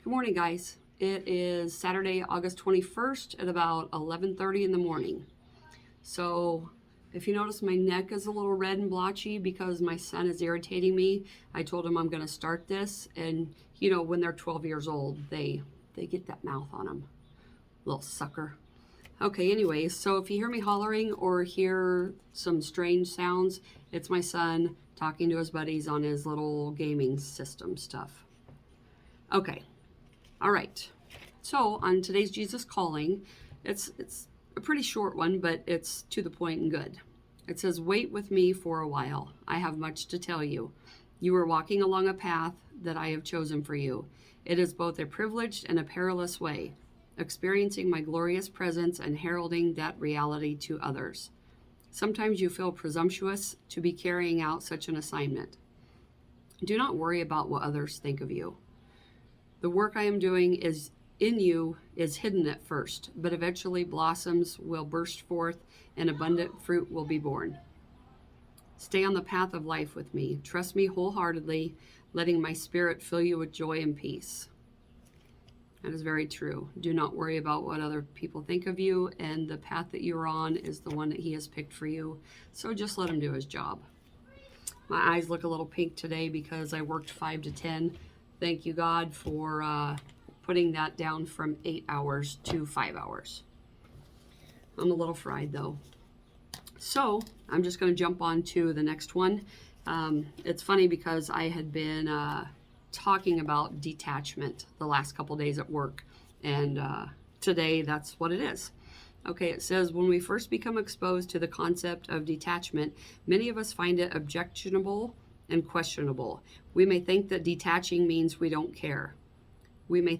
Good morning, guys. It is Saturday, August 21st at about 11:30 in the morning. So if you notice, my neck is a little red and blotchy because my son is irritating me. I told him I'm going to start this. And, when they're 12 years old, they get that mouth on them. Little sucker. Okay, anyways, so if you hear me hollering or hear some strange sounds, it's my son talking to his buddies on his little gaming system stuff. Okay. All right. So on today's Jesus Calling, it's a pretty short one, but it's to the point and good. It says, "Wait with me for a while. I have much to tell you. You are walking along a path that I have chosen for you. It is both a privileged and a perilous way, experiencing my glorious presence and heralding that reality to others. Sometimes you feel presumptuous to be carrying out such an assignment. Do not worry about what others think of you. The work I am doing is in you is hidden at first, but eventually blossoms will burst forth and abundant fruit will be born. Stay on the path of life with me. Trust me wholeheartedly, letting my spirit fill you with joy and peace." That is very true. Do not worry about what other people think of you, and the path that you're on is the one that he has picked for you. So just let him do his job. My eyes look a little pink today because I worked 5 to 10. Thank you, God, for putting that down from 8 hours to 5 hours. I'm a little fried, though. So I'm just going to jump on to the next one. It's funny because I had been talking about detachment the last couple days at work, and today that's what it is. Okay, it says, when we first become exposed to the concept of detachment, many of us find it objectionable and questionable. We may think that detaching means we don't care. We may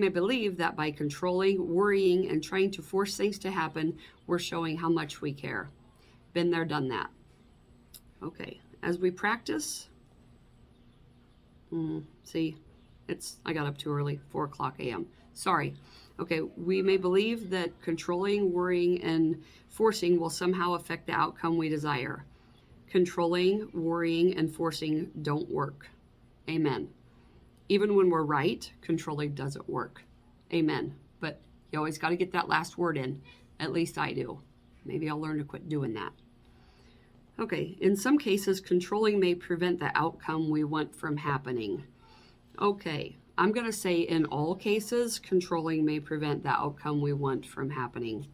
believe that by controlling, worrying, and trying to force things to happen, we're showing how much we care. Been there, done that. Okay, as we practice, I got up too early, 4 o'clock a.m. Sorry. Okay, we may believe that controlling, worrying, and forcing will somehow affect the outcome we desire. Controlling, worrying, and forcing don't work. Amen. Even when we're right, controlling doesn't work. Amen. But you always got to get that last word in. At least I do. Maybe I'll learn to quit doing that. Okay, in some cases, controlling may prevent the outcome we want from happening. Okay, I'm going to say in all cases, controlling may prevent the outcome we want from happening.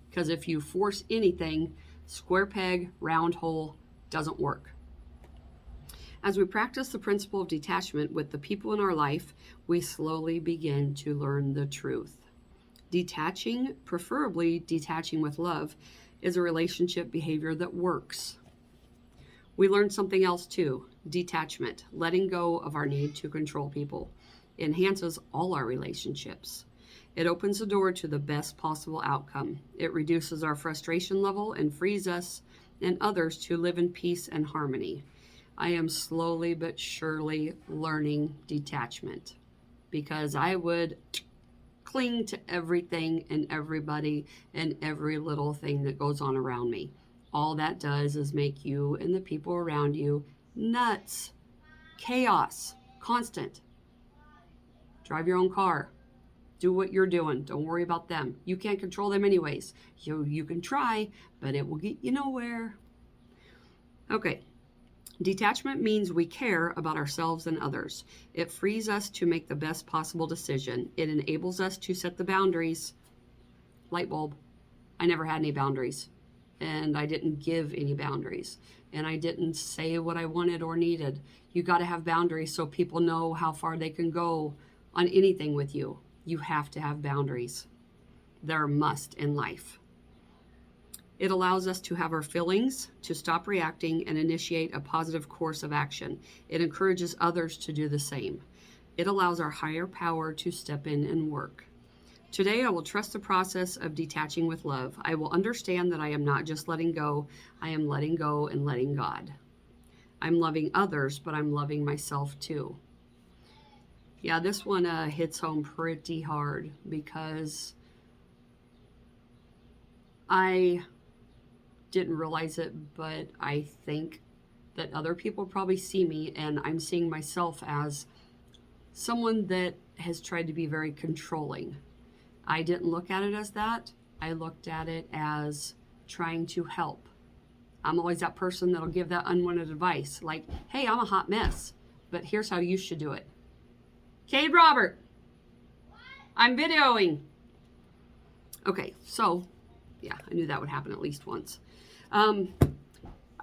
Because if you force anything, square peg, round hole, doesn't work. As we practice the principle of detachment with the people in our life, we slowly begin to learn the truth. Detaching, preferably detaching with love, is a relationship behavior that works. We learn something else too. Detachment, letting go of our need to control people, enhances all our relationships. It opens the door to the best possible outcome. It reduces our frustration level and frees us and others to live in peace and harmony. I am slowly but surely learning detachment because I would cling to everything and everybody and every little thing that goes on around me. All that does is make you and the people around you nuts, chaos, constant. Drive your own car. Do what you're doing. Don't worry about them. You can't control them anyways. You can try, but it will get you nowhere. Okay. Detachment means we care about ourselves and others. It frees us to make the best possible decision. It enables us to set the boundaries. Light bulb. I never had any boundaries. And I didn't give any boundaries. And I didn't say what I wanted or needed. You got to have boundaries so people know how far they can go on anything with you. You have to have boundaries. They're a must in life. It allows us to have our feelings, to stop reacting, and initiate a positive course of action. It encourages others to do the same. It allows our higher power to step in and work. Today, I will trust the process of detaching with love. I will understand that I am not just letting go. I am letting go and letting God. I'm loving others, but I'm loving myself too. Yeah, this one hits home pretty hard because I didn't realize it, but I think that other people probably see me and I'm seeing myself as someone that has tried to be very controlling. I didn't look at it as that. I looked at it as trying to help. I'm always that person that'll give that unwanted advice, like, hey, I'm a hot mess, but here's how you should do it. Cade Robert, I'm videoing. Okay, so, yeah, I knew that would happen at least once. I'm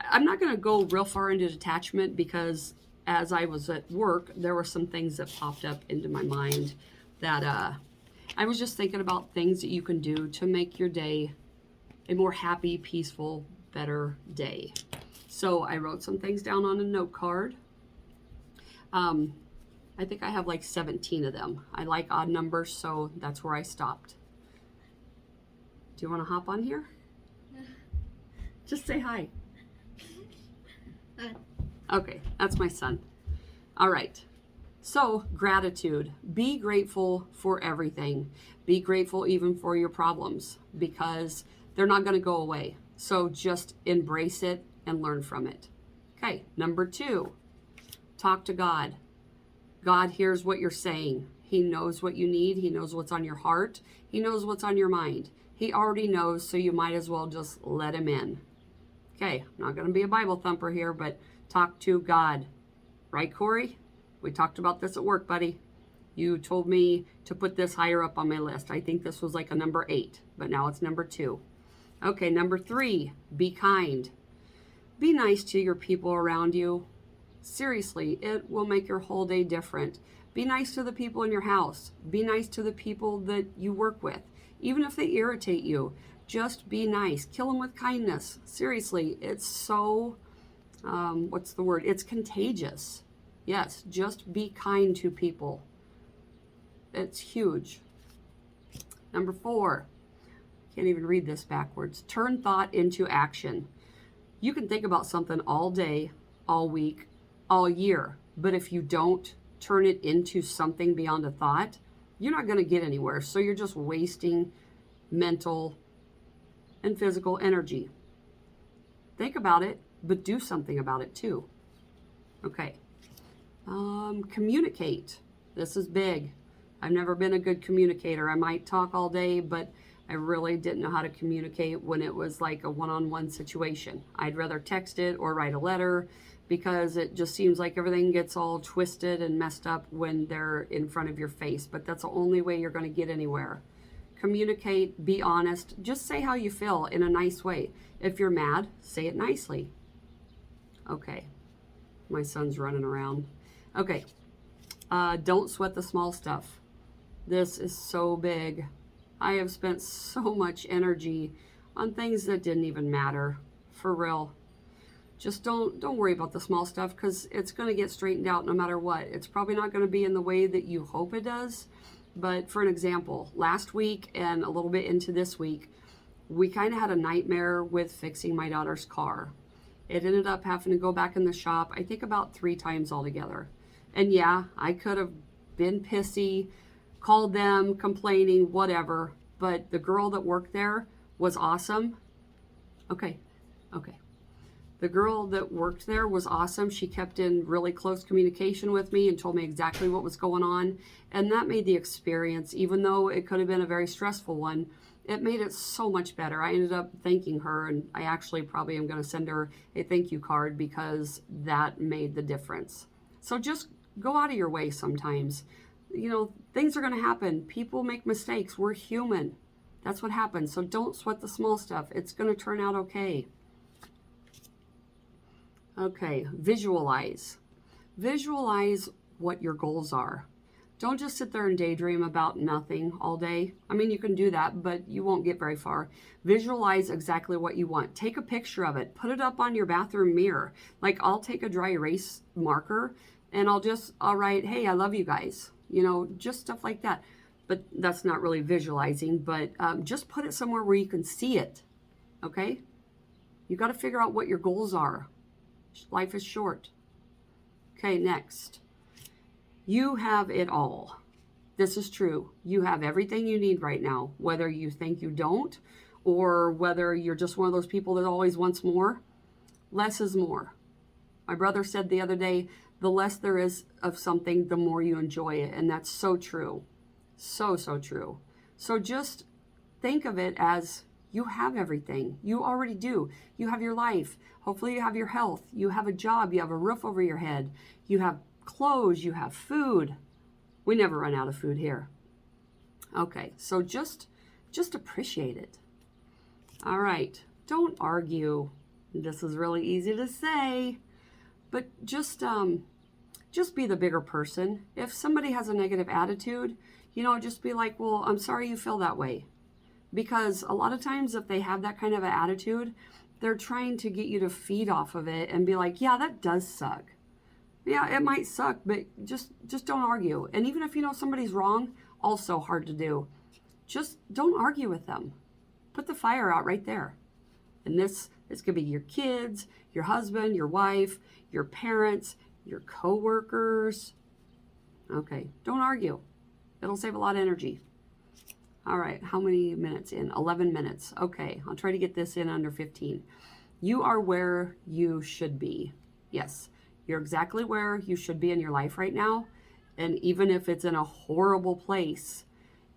not going to go real far into detachment because as I was at work, there were some things that popped up into my mind that I was just thinking about things that you can do to make your day a more happy, peaceful, better day. So I wrote some things down on a note card. I think I have like 17 of them. I like odd numbers, so that's where I stopped. Do you want to hop on here? Just say hi. Hi. Okay, that's my son. All right. So, gratitude. Be grateful for everything. Be grateful even for your problems because they're not going to go away. So just embrace it and learn from it. Okay, number 2, talk to God. God hears what you're saying. He knows what you need. He knows what's on your heart. He knows what's on your mind. He already knows, so you might as well just let him in. Okay, I'm not going to be a Bible thumper here, but talk to God. Right, Corey? We talked about this at work, buddy. You told me to put this higher up on my list. I think this was like a number 8, but now it's number 2. Okay, number 3, be kind. Be nice to your people around you. Seriously, it will make your whole day different. Be nice to the people in your house. Be nice to the people that you work with. Even if they irritate you, just be nice. Kill them with kindness. Seriously, it's so, what's the word? It's contagious. Yes, just be kind to people. It's huge. Number 4, can't even read this backwards. Turn thought into action. You can think about something all day, all week, all year, but if you don't turn it into something beyond a thought, you're not going to get anywhere. So you're just wasting mental and physical energy. Think about it, but do something about it too. Okay. Communicate. This is big. I've never been a good communicator. I might talk all day, but I really didn't know how to communicate when it was like a one-on-one situation. I'd rather text it or write a letter because it just seems like everything gets all twisted and messed up when they're in front of your face. But that's the only way you're going to get anywhere. Communicate, be honest, just say how you feel in a nice way. If you're mad, say it nicely. Okay, my son's running around. Okay, don't sweat the small stuff. This is so big. I have spent so much energy on things that didn't even matter, for real. Just don't worry about the small stuff because it's going to get straightened out no matter what. It's probably not going to be in the way that you hope it does. But for an example, last week and a little bit into this week, we kind of had a nightmare with fixing my daughter's car. It ended up having to go back in the shop, I think about 3 times altogether. And yeah, I could have been pissy, called them, complaining, whatever. But the girl that worked there was awesome. Okay. The girl that worked there was awesome. She kept in really close communication with me and told me exactly what was going on. And that made the experience, even though it could have been a very stressful one, it made it so much better. I ended up thanking her, and I actually probably am going to send her a thank you card because that made the difference. So just go out of your way sometimes. You know, things are going to happen. People make mistakes. We're human. That's what happens. So don't sweat the small stuff. It's going to turn out okay. Okay, visualize. Visualize what your goals are. Don't just sit there and daydream about nothing all day. I mean, you can do that, but you won't get very far. Visualize exactly what you want. Take a picture of it. Put it up on your bathroom mirror. Like, I'll take a dry erase marker and I'll write, hey, I love you guys. You know, just stuff like that. But that's not really visualizing, but just put it somewhere where you can see it, okay? You got to figure out what your goals are. Life is short. Okay, next. You have it all. This is true. You have everything you need right now, whether you think you don't or whether you're just one of those people that always wants more. Less is more. My brother said the other day, the less there is of something, the more you enjoy it. And that's so true. So, so true. So just think of it as you have everything. You already do. You have your life. Hopefully you have your health. You have a job. You have a roof over your head. You have clothes. You have food. We never run out of food here. Okay, so just appreciate it. All right, don't argue. This is really easy to say, but just be the bigger person. If somebody has a negative attitude, just be like, well, I'm sorry you feel that way. Because a lot of times if they have that kind of an attitude, they're trying to get you to feed off of it and be like, yeah, that does suck. Yeah, it might suck, but just don't argue. And even if you know somebody's wrong, also hard to do. Just don't argue with them. Put the fire out right there. And this could be your kids, your husband, your wife, your parents, your coworkers. Okay, don't argue. It'll save a lot of energy. All right, how many minutes in? 11 minutes. Okay, I'll try to get this in under 15. You are where you should be. Yes, you're exactly where you should be in your life right now. And even if it's in a horrible place,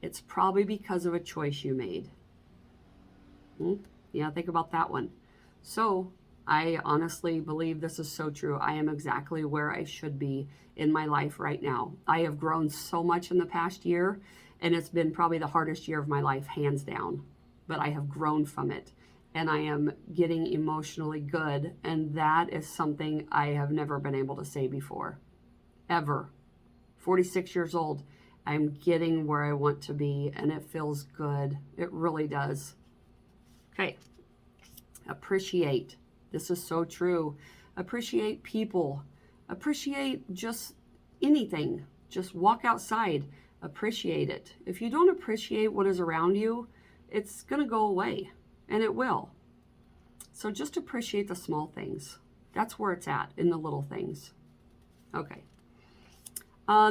it's probably because of a choice you made. Yeah, think about that one. So I honestly believe this is so true. I am exactly where I should be in my life right now. I have grown so much in the past year, and it's been probably the hardest year of my life, hands down. But I have grown from it, and I am getting emotionally good, and that is something I have never been able to say before, ever. 46 years old, I'm getting where I want to be, and it feels good. It really does. Okay, appreciate. This is so true. Appreciate people. Appreciate just anything. Just walk outside. Appreciate it. If you don't appreciate what is around you, it's going to go away, and it will. So just appreciate the small things. That's where it's at, in the little things. Okay.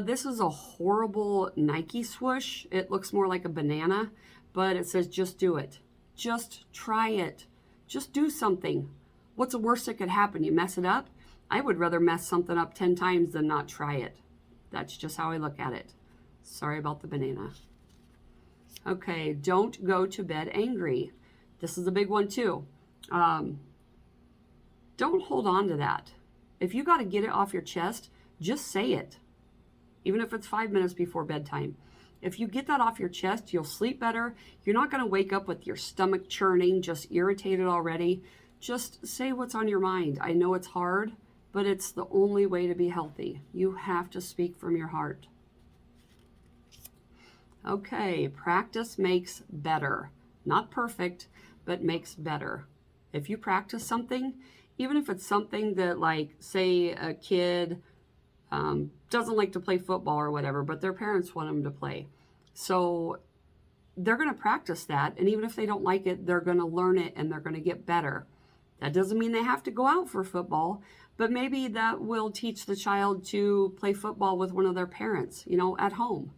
This is a horrible Nike swoosh. It looks more like a banana, but it says just do it. Just try it. Just do something. What's the worst that could happen? You mess it up? I would rather mess something up 10 times than not try it. That's just how I look at it. Sorry about the banana. Okay, don't go to bed angry. This is a big one too. Don't hold on to that. If you got to get it off your chest, just say it. Even if it's 5 minutes before bedtime. If you get that off your chest, you'll sleep better. You're not going to wake up with your stomach churning, just irritated already. Just say what's on your mind. I know it's hard, but it's the only way to be healthy. You have to speak from your heart. Okay, practice makes better. Not perfect, but makes better. If you practice something, even if it's something that, like, say a kid doesn't like to play football or whatever, but their parents want them to play. So they're going to practice that. And even if they don't like it, they're going to learn it and they're going to get better. That doesn't mean they have to go out for football, but maybe that will teach the child to play football with one of their parents, at home.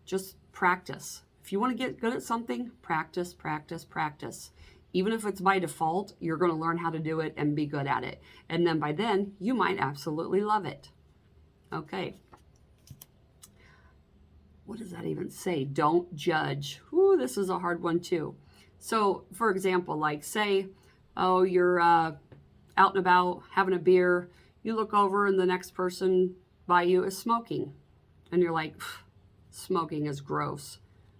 Just practice. If you want to get good at something, practice, practice, practice. Even if it's by default, you're going to learn how to do it and be good at it. And then by then, you might absolutely love it. Okay. What does that even say? Don't judge. Ooh, this is a hard one too. So, for example, like say, you're out and about having a beer. You look over and the next person by you is smoking. And you're like, smoking is gross.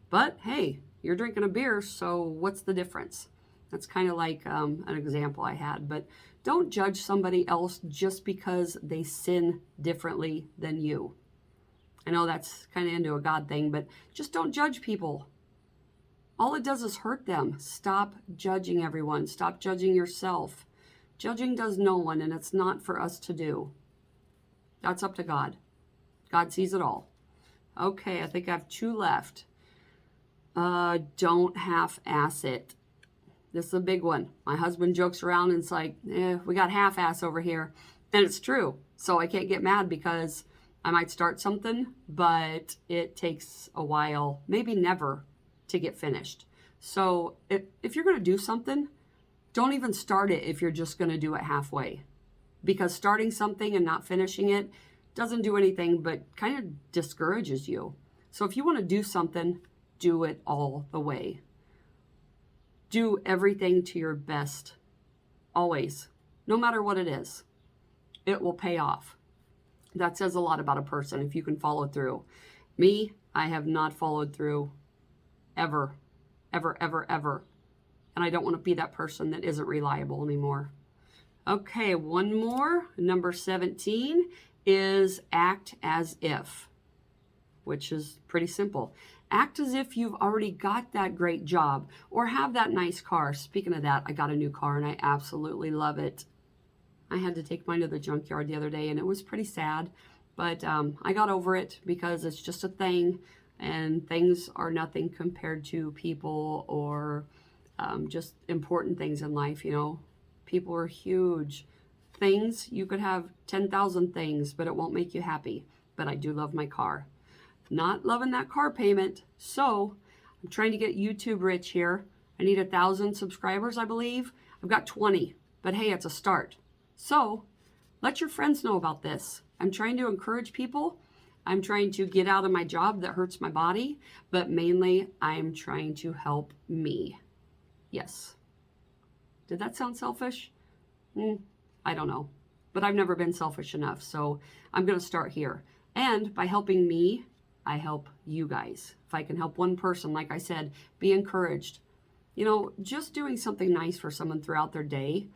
But hey, you're drinking a beer, so what's the difference? That's kind of like an example I had. But don't judge somebody else just because they sin differently than you. I know that's kind of into a God thing, but just don't judge people. All it does is hurt them. Stop judging everyone. Stop judging yourself. Judging does no one, and it's not for us to do. That's up to God. God sees it all. Okay, I think I have 2 left. Don't half-ass it. This is a big one. My husband jokes around and it's like, we got half-ass over here. And it's true. So I can't get mad because I might start something, but it takes a while, maybe never, to get finished. So if you're going to do something, don't even start it if you're just going to do it halfway. Because starting something and not finishing it, doesn't do anything but kind of discourages you. So if you want to do something, do it all the way. Do everything to your best, always, no matter what it is. It will pay off. That says a lot about a person if you can follow through. Me, I have not followed through ever, ever, ever, ever. And I don't want to be that person that isn't reliable anymore. Okay, one more. Number 17 is act as if, which is pretty simple. Act as if you've already got that great job or have that nice car. Speaking of that, I got a new car and I absolutely love it. I had to take mine to the junkyard the other day and it was pretty sad, but I got over it because it's just a thing, and things are nothing compared to people or just important things in life, you know. People are huge. Things, you could have 10,000 things, but it won't make you happy. But I do love my car. Not loving that car payment. So I'm trying to get YouTube rich here. I need 1,000 subscribers, I believe. I've got 20, but hey, it's a start. So let your friends know about this. I'm trying to encourage people. I'm trying to get out of my job that hurts my body, but mainly I'm trying to help me. Yes. Did that sound selfish? I don't know, but I've never been selfish enough. So I'm going to start here. And by helping me, I help you guys. If I can help one person, like I said, be encouraged. You know, just doing something nice for someone throughout their day.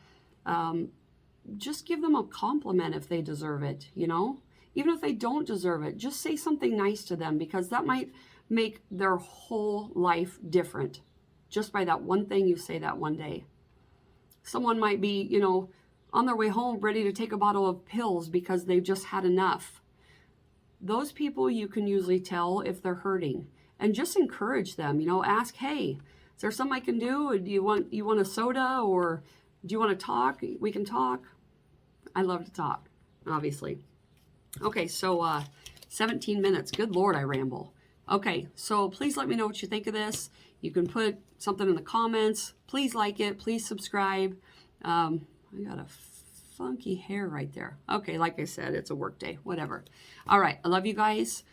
Just give them a compliment if they deserve it, you know? Even if they don't deserve it, just say something nice to them, because that might make their whole life different. Just by that one thing you say that one day. Someone might be, you know, on their way home ready to take a bottle of pills because they've just had enough. Those people you can usually tell if they're hurting, and just encourage them, you know, ask, hey, is there something I can do? Do you want a soda, or do you want to talk? We can talk. I love to talk, obviously. Okay, so 17 minutes. Good Lord, I ramble. Okay, so please let me know what you think of this. You can put something in the comments. Please like it. Please subscribe. I got a funky hair right there. Okay, like I said, it's a work day. Whatever. All right, I love you guys.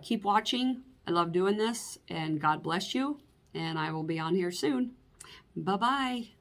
Keep watching. I love doing this, and God bless you. And I will be on here soon. Bye-bye.